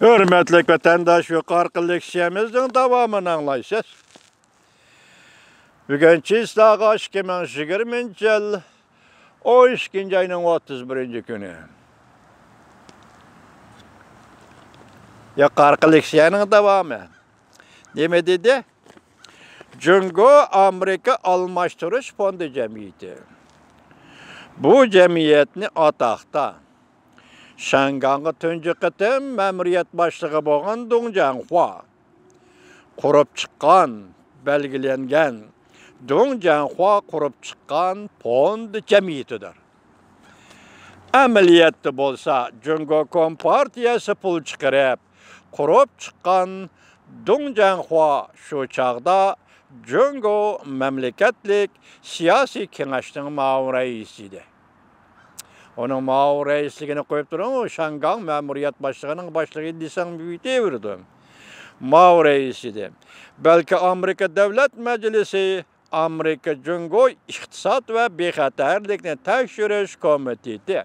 Hürmetlik vatandaş yukarı leksiyamizin devamını anlayışız. Bugün Çislağa 2020 yıl 12. ayının 31. günü. Yukarı leksiyanın devamı. Ne dedi? Cungo Amerika Almashtırış Fondu Cemiyeti. Bu cemiyetini atakta Şangangı tüncü kıtım məmuriyet başlığı boğan Dong Jianhua kurup çıkan, belgilengen Dong Jianhua kurup çıkan fond cemiyetidir. Ameliyatı bolsa Cungo Kompartiyası pul çıkarıp kurup çıkan Dong Jianhua şu çağda Cungo memleketlik siyasi kengaşının mağun reisiydi. Onun mağun reisliğini koyup durun, Şangang Memuriyet Başlığı'nın başlığı lisan büyütevirdim. Mağun reisiydi. Belki Amerika Devlet Meclisi, Amerika Cungo İktisat ve Bexatarlıkını Tekşiriş Komiteti,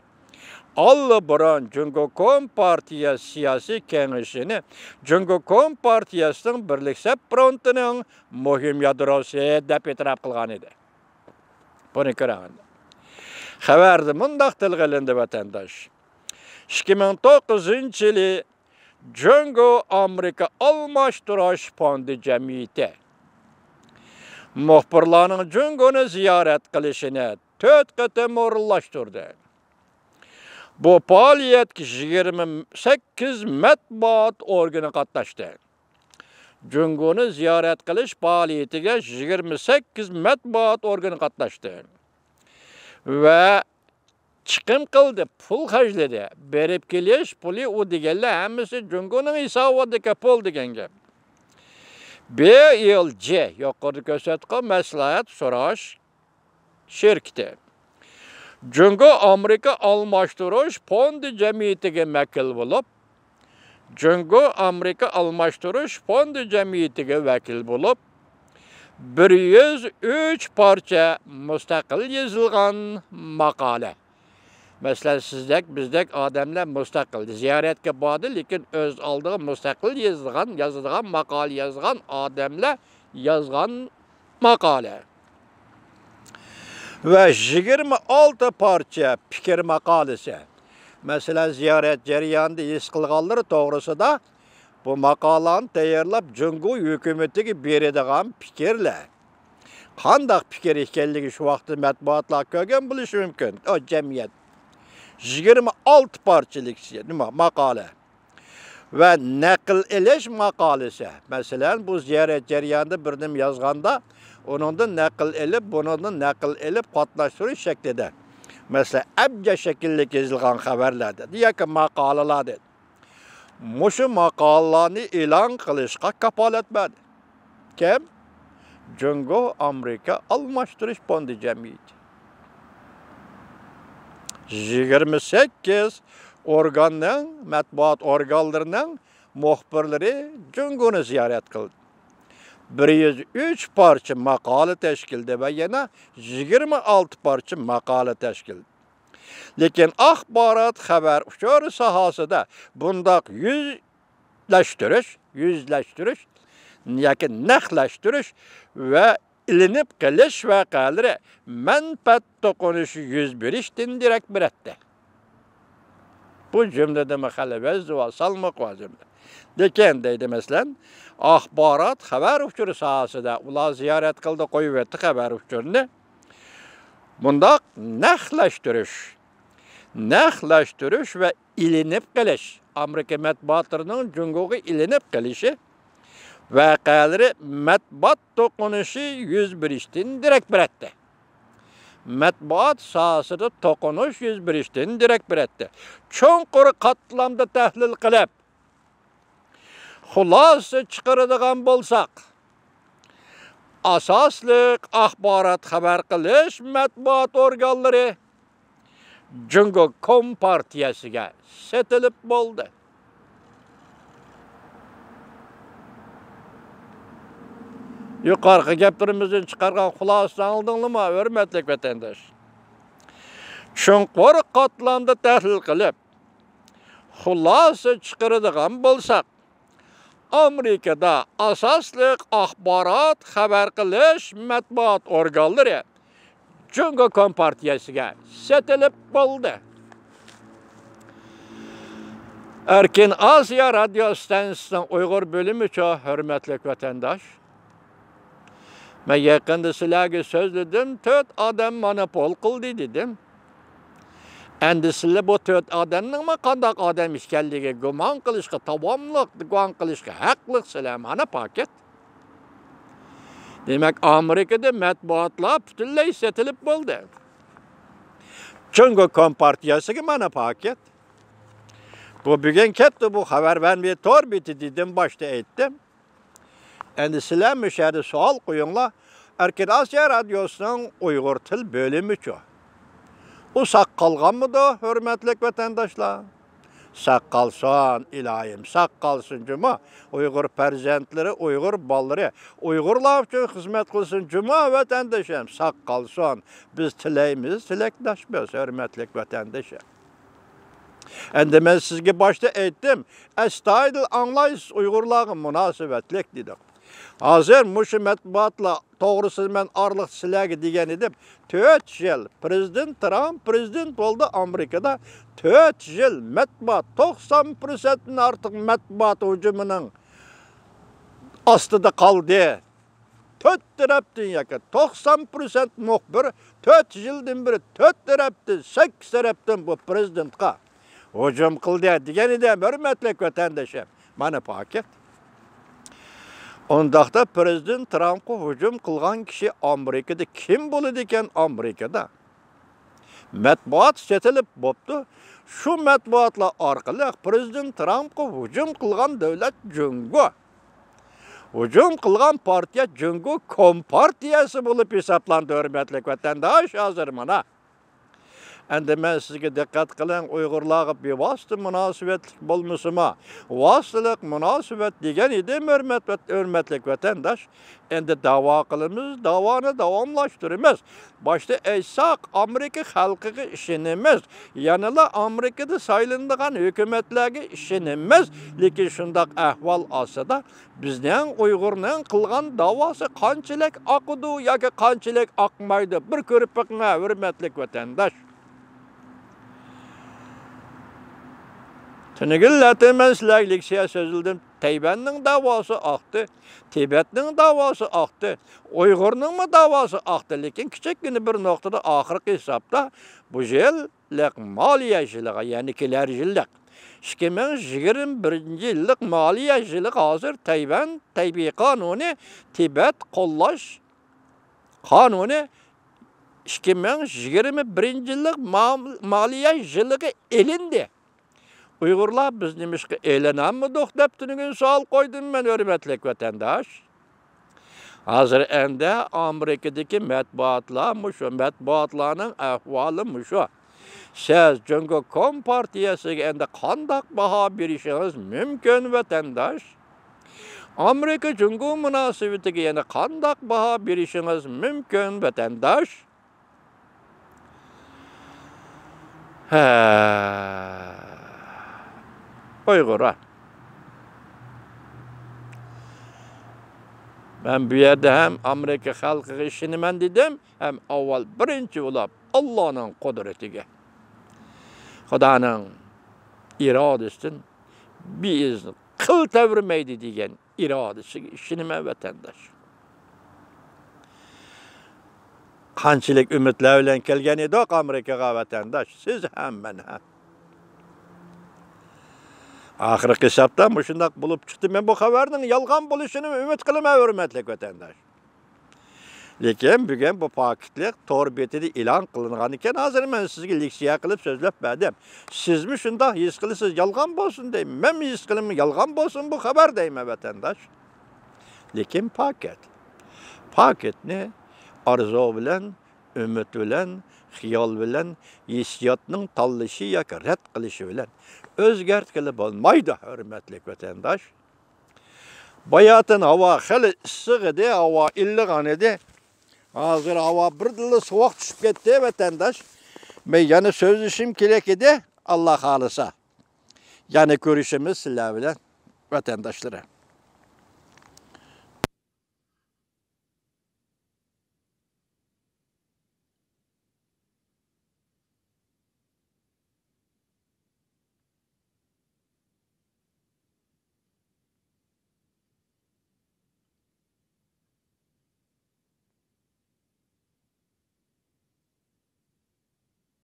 Allı buran Cungo Kompartiyası siyasi kengişini Cungo Kompartiyasının Birleksep Frontu'nun muhim yadrosu dep etiraf kılgan idi. Bunu körəğində. Xəbərdi mındaq tilgilindi vatandaş. 2009 yılı Cungo Amerika Almashtırış Fondu Cemiyeti muhbirlarının Cungo'nu ziyaret kılışını 4 qıtım orunlaştırdı. Bu faaliyet 28 matbuat organı katlaştı. Cungo'nu ziyaret kılış faaliyetiga 28 matbuat organı katlaştı. Ve çıkım kıldı, pul harcladı. Berip keliş puli o digelle hemisi Cungo'nun hesabıdaki pul digenge. BLC yukarı gösterdiği məsləhət soraş şirketi. Cungo Amerika Almashtırış Fondu Cemiyeti'ne mekil bulup, Cungo Amerika Almashtırış Fondu Cemiyeti'ne vekil bulup, 103 parça müstakil yazılgan makale. Mesela sizdek, bizdek adamlar müstakil. Ziyaretke bağlı, lekin öz aldığı müstakil yazılgan makale yazgan adamlar yazgan makale. Ve 26 parça fikir makalesi. Mesela ziyaret ceryanında his kılganları doğrusu da bu makalanı tayarlap Cungo hükümeti berediğen fikirler. Qandaq fikir ekenligi şu vaxtı matbuatlar ko'rgan bilishi mumkin. O cemiyet. 26 parçalık makale. Ve nakil elish makalesi. Mesela bu ziyaret ceryanında birdim yazganda onundan nakil elip, bunundan nakil elip katlaştırış şeklinde. Mesela abca şekillik yazılgan haberlerde. Diye ki makalalar dedi. Muşu makalalarını ilan kılışka kapalet verdi. Kim? Cungo Amerika Almashtırış Fondu Cemiyeti. 28 organın, matbuat organlarının muhbirleri Cungo'nu ziyaret kıldı. 103 parça makale teşkilde ve yana 26 parça makale teşkilde. Lekin axbarat haber uçur sahasında bundak yüzleştiriş, yakin nexleştiriş ve ilinip keliş vakaları menfaat dokunuşu yüz biriştin direkt bir etti. Bu cümlede mehalebez ve salmak var cümle. Lekin deydi mesela, axbarat haber uçur sahasında ular ziyaret kıldı koyuverdi haber uçurunu. Bundak nexleştiriş ve ilinip keliş. Amerika matbuatlarının Cungo'ga ilinip kelişi vakaları matbuat dokunuşu yüz biriştin direkt bir etti. Matbuat sahasında dokunuş yüz biriştin direkt bir etti. Çoğunqur katlamda tahlil kılıp xulası çıkarıdığan bolsak asaslık axbarat haber kılış matbuat organları Cungo Kompartiyasıga setilip boldu. Yukarı geplerimizin çıkargan xulasını aldın mı, hürmetlik vatandaş? Çunkur katlamda tahlil kılıp, Xulosa chiqaradigan bo'lsak, Amerikada asosliq axborot xabar qilish matbuot organlari Jungo Kompartiyasiga setilib bo'ldi. Erkin Asiya radyo stansiyasining Uyg'ur bölümü uchun hurmatli vatandosh. Men yaqinda sizlarga so'zladim, 4 odam monopol qildi dedim. Endi sizlar bu 4 odamning qanday odam ekanligiga gumon qilishga, davomliq gumon qilishga haqliqsizlar, mana paket. Demak, Amerikada matbuotlar butunlay setilib bo'ldi. Jungo Kompartiyasiga mana paket. Bu bugün ketdi, bu xabar vermeye tor biti dedim, başta ettim. Endi sizlar müşahede sual koyunlar. Erkin Asiya Radyosu'nun Uygur Til bölümü ço. O sak kalgan mı da hürmetlik vatandaşlar? Sak kalsın ilahim, sak kalsın cuma. Uygur perzentleri, Uygur balları, Uygurlar için hizmet kılsın cuma vatandaşım. Sak kalsın. Biz tileyimiz, tilektaşmıyoruz hürmetlik vatandaşım. Endi men sizge başta ettim. Estayidil anlayış Uygurların münasebetlik dedik. Hazır muşu matbuatla doğrusu men arlık silagi degen edim. 4 yıl Prezident Trump prezident oldu Amerika'da. 4 yıl matbuat 90%'in artık matbuat hücumunun astıda kaldı. 4 taraftan yakın 90% muhbir 4 yıldan beri 4 taraftan 8 taraftan bu prezidentka hücum kıldı degen edim. Hürmetlik vatandaşım. Mana paket. Ondaqda Prezident Trump'a hücum kılgan kişi Amerika'da kim buludu eken Amerika'da? Matbuat setilip boptu. Şu matbuatla arkalı Prezident Trump'a hücum kılgan devlet Jungo. Hücum kılgan partiya Jungo Kompartiyası bulup hesaplandı hürmetlik vatandaş hazır mana. Endi men sizge dikkat kılın Uygurlarga bir vasıtı münasebetlik bolmasıma. Vasıtılık münasebet degen edim hürmetlik vatandaş. Endi dava kılımız, davanı davamlaştırımız. Başta eysak Amerika halkıga işinimiz. Yanıla Amerika'da sayılındığan hükümetlerge işinimiz. Lekin şundak ahval asada bizden Uygur'un kılgan davası kançılık akıdı ya ki kançılık akmaydı. Bir körüp bakma hürmetlik vatandaş. Tünügülleti men sizlerlik sözüldüm. Tayvan'ın davası aktı, Tibet'in davası aktı, Uygur'un mu davası aktı. Lekin küçük günü bir noktada ahırki hesapta bu yıllık maliye yılığı, yani kiler yıllık. 2021 yıllık maliye yılığı hazır Tayvan Taybi Kanunu, Tibet Kollaş Kanunu 2021 yıllık maliye yılığı elindi. Uygurlar biz demişki eğlenemmedik deptinin sual koydum ben hürmetlik vatandaş. Hazır ende Amerika'daki matbuatlar muşu, matbuatlarının ahvalı muşu. Siz Jungo Kompartiyasiga ende kandak baha berişiniz mümkün vatandaş. Amerika Jungo münasebetiga yana kandak baha berişiniz mümkün vatandaş. Uygur'a. Ben bu yerde hem Amerika halkı işini men dedim, hem avval birinci olab Allah'ın kudretiga. Xudanın iradesinden bir izni kıl tevirmeydi degen iradesi işini men vatandaş. Qanchalik ümitler bilan kelgan edik Amerikaga vatandaş, siz ham men ham. Ahirki hesapta şundak bulup çıktı. Ben bu haberinin yalgan buluşunu ümit kılma hürmetlik vatandaş. Lekin bugün bu paketlik tor betide ilan kılıngan iken hazır ben sizge leksiya kılıp sözlep verdim. Siz mi şundak his kılısız yalgan bolsun deyim. Ben mi his kılım yalgan bolsun bu haber deyim vatandaş. Lekin paket. Paket ne? Arzu bilen, ümit bilen, xiyal bilen, hissiyatının tallışı yoki rad qilishi bilen o'zgartkili bo'lmaydi hurmatli vatandaş. Bayatın hava xili issiq edi, hava illigan edi. Hazır hava birdili sovuq tushib ketdi vatandaş. Men yana so'zlashim kerak edi, Allah xolisa. Yani görüşümüz sizler bilen vatandaşlara.